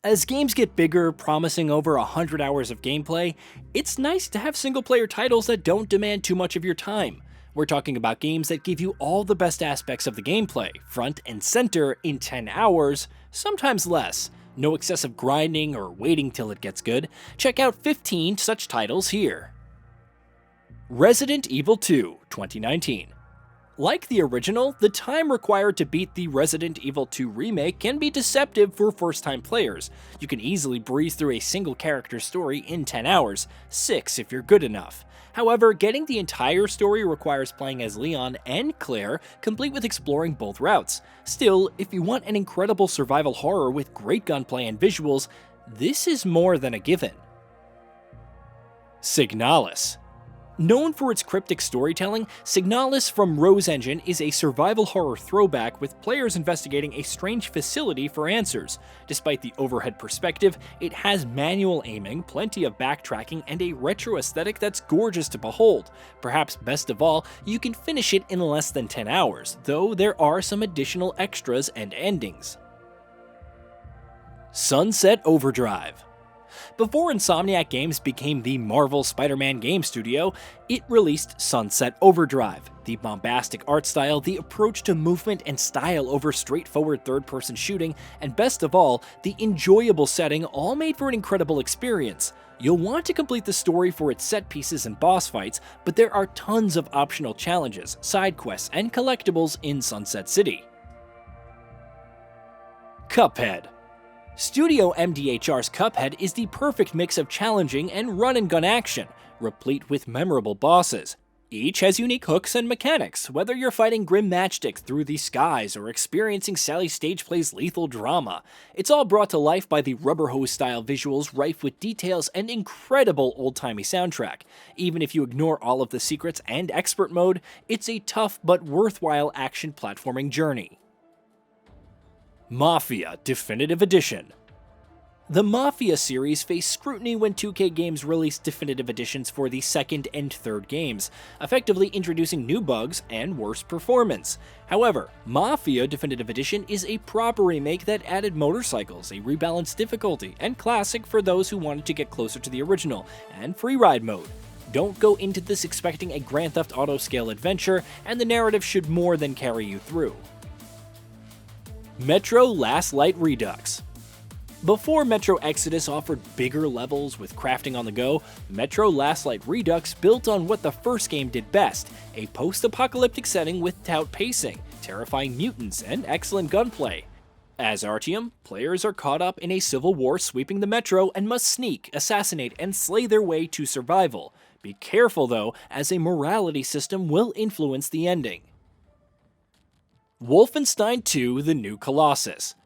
As games get bigger, promising over 100 hours of gameplay, it's nice to have single-player titles that don't demand too much of your time. We're talking about games that give you all the best aspects of the gameplay, front and center, in 10 hours, sometimes less. No excessive grinding or waiting till it gets good. Check out 15 such titles here. Resident Evil 2, 2019. Like the original, the time required to beat the Resident Evil 2 remake can be deceptive for first-time players. You can easily breeze through a single-character story in 10 hours, 6 if you're good enough. However, getting the entire story requires playing as Leon and Claire, complete with exploring both routes. Still, if you want an incredible survival horror with great gunplay and visuals, this is more than a given. Signalis. Known for its cryptic storytelling, Signalis from Rose Engine is a survival horror throwback with players investigating a strange facility for answers. Despite the overhead perspective, it has manual aiming, plenty of backtracking, and a retro aesthetic that's gorgeous to behold. Perhaps best of all, you can finish it in less than 10 hours, though there are some additional extras and endings. Sunset Overdrive. Before Insomniac Games became the Marvel Spider-Man game studio, it released Sunset Overdrive. The bombastic art style, the approach to movement and style over straightforward third-person shooting, and best of all, the enjoyable setting all made for an incredible experience. You'll want to complete the story for its set pieces and boss fights, but there are tons of optional challenges, side quests, and collectibles in Sunset City. Cuphead. Studio MDHR's Cuphead is the perfect mix of challenging and run-and-gun action, replete with memorable bosses. Each has unique hooks and mechanics, whether you're fighting grim matchsticks through the skies or experiencing Sally Stageplay's lethal drama. It's all brought to life by the rubber hose-style visuals rife with details and incredible old-timey soundtrack. Even if you ignore all of the secrets and expert mode, it's a tough but worthwhile action platforming journey. Mafia Definitive Edition. The Mafia series faced scrutiny when 2K Games released definitive editions for the second and third games, effectively introducing new bugs and worse performance. However, Mafia Definitive Edition is a proper remake that added motorcycles, a rebalanced difficulty, and classic for those who wanted to get closer to the original, and free ride mode. Don't go into this expecting a Grand Theft Auto scale adventure, and the narrative should more than carry you through. Metro Last Light Redux. Before Metro Exodus offered bigger levels with crafting on the go, Metro Last Light Redux built on what the first game did best, a post-apocalyptic setting with tout pacing, terrifying mutants, and excellent gunplay. As Artyom, players are caught up in a civil war sweeping the Metro and must sneak, assassinate, and slay their way to survival. Be careful though, as a morality system will influence the ending. Wolfenstein 2 The New Colossus.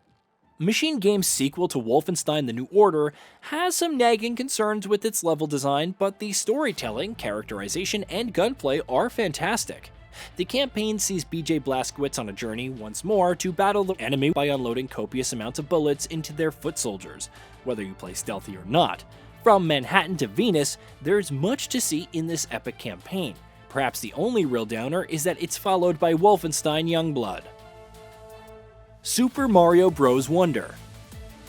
Machine Games' sequel to Wolfenstein The New Order has some nagging concerns with its level design, but the storytelling, characterization, and gunplay are fantastic. The campaign sees BJ Blazkowicz on a journey once more to battle the enemy by unloading copious amounts of bullets into their foot soldiers, whether you play stealthy or not. From Manhattan to Venus, there's much to see in this epic campaign. Perhaps the only real downer is that it's followed by Wolfenstein Youngblood. Super Mario Bros. Wonder.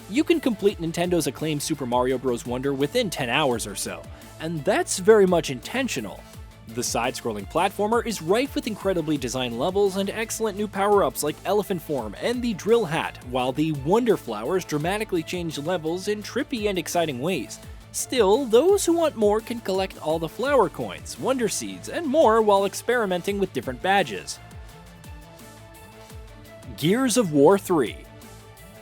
You can complete Nintendo's acclaimed Super Mario Bros. Wonder within 10 hours or so, and that's very much intentional. The side-scrolling platformer is rife with incredibly designed levels and excellent new power-ups like Elephant Form and the Drill Hat, while the Wonder Flowers dramatically change levels in trippy and exciting ways. Still, those who want more can collect all the flower coins, Wonder Seeds, and more while experimenting with different badges. Gears of War 3.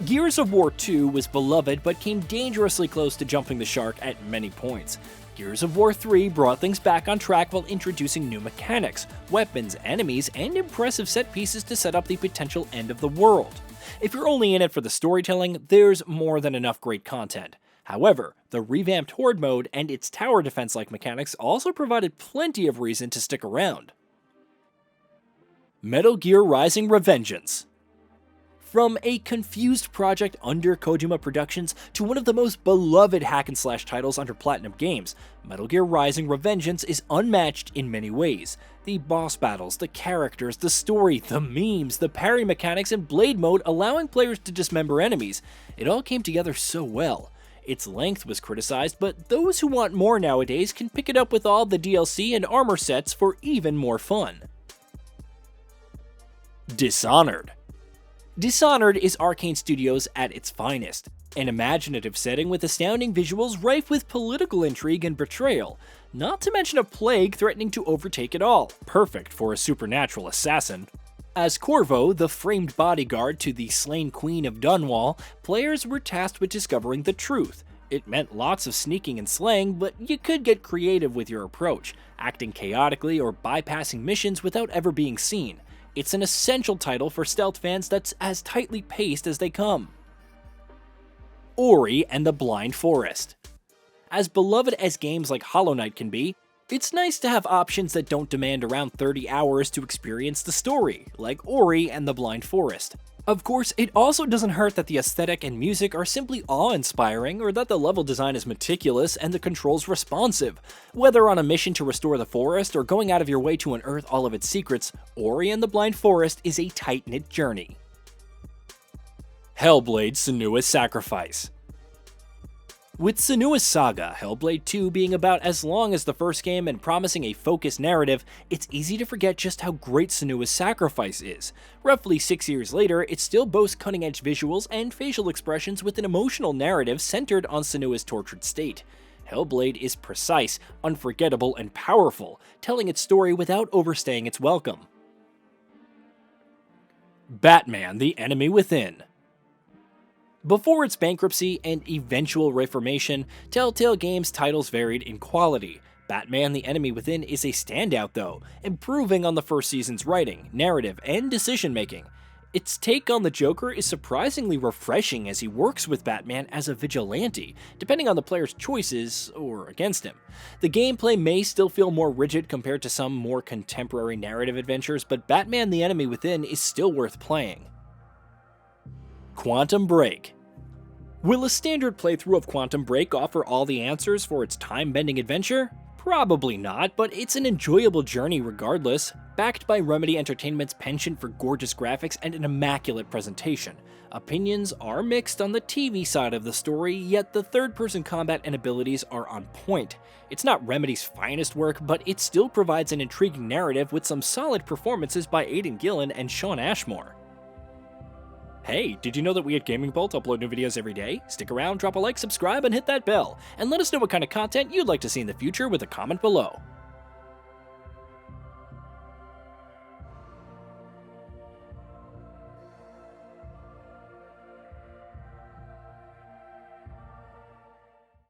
Gears of War 2 was beloved but came dangerously close to jumping the shark at many points. Gears of War 3 brought things back on track while introducing new mechanics, weapons, enemies, and impressive set pieces to set up the potential end of the world. If you're only in it for the storytelling, there's more than enough great content. However, the revamped Horde mode and its tower defense-like mechanics also provided plenty of reason to stick around. Metal Gear Rising: Revengeance. From a confused project under Kojima Productions to one of the most beloved hack-and-slash titles under Platinum Games, Metal Gear Rising: Revengeance is unmatched in many ways. The boss battles, the characters, the story, the memes, the parry mechanics, and blade mode allowing players to dismember enemies, it all came together so well. Its length was criticized, but those who want more nowadays can pick it up with all the DLC and armor sets for even more fun. Dishonored. Dishonored is Arcane Studios at its finest. An imaginative setting with astounding visuals rife with political intrigue and betrayal, not to mention a plague threatening to overtake it all, perfect for a supernatural assassin. As Corvo, the framed bodyguard to the slain Queen of Dunwall, players were tasked with discovering the truth. It meant lots of sneaking and slaying, but you could get creative with your approach, acting chaotically or bypassing missions without ever being seen. It's an essential title for stealth fans that's as tightly paced as they come. Ori and the Blind Forest. As beloved as games like Hollow Knight can be, it's nice to have options that don't demand around 30 hours to experience the story, like Ori and the Blind Forest. Of course, it also doesn't hurt that the aesthetic and music are simply awe-inspiring, or that the level design is meticulous and the controls responsive. Whether on a mission to restore the forest or going out of your way to unearth all of its secrets, Ori and the Blind Forest is a tight-knit journey. Hellblade: Senua's Sacrifice. With Senua's Saga, Hellblade 2 being about as long as the first game and promising a focused narrative, it's easy to forget just how great Senua's Sacrifice is. Roughly 6 years later, it still boasts cutting-edge visuals and facial expressions with an emotional narrative centered on Senua's tortured state. Hellblade is precise, unforgettable, and powerful, telling its story without overstaying its welcome. Batman: The Enemy Within. Before its bankruptcy and eventual reformation, Telltale Games titles varied in quality. Batman: The Enemy Within is a standout though, improving on the first season's writing, narrative, and decision-making. Its take on the Joker is surprisingly refreshing as he works with Batman as a vigilante, depending on the player's choices or against him. The gameplay may still feel more rigid compared to some more contemporary narrative adventures, but Batman: The Enemy Within is still worth playing. Quantum Break. Will a standard playthrough of Quantum Break offer all the answers for its time-bending adventure? Probably not, but it's an enjoyable journey regardless, backed by Remedy Entertainment's penchant for gorgeous graphics and an immaculate presentation. Opinions are mixed on the TV side of the story, yet the third-person combat and abilities are on point. It's not Remedy's finest work, but it still provides an intriguing narrative with some solid performances by Aidan Gillen and Shawn Ashmore. Hey, did you know that we at GamingBolt upload new videos every day? Stick around, drop a like, subscribe, and hit that bell. And let us know what kind of content you'd like to see in the future with a comment below.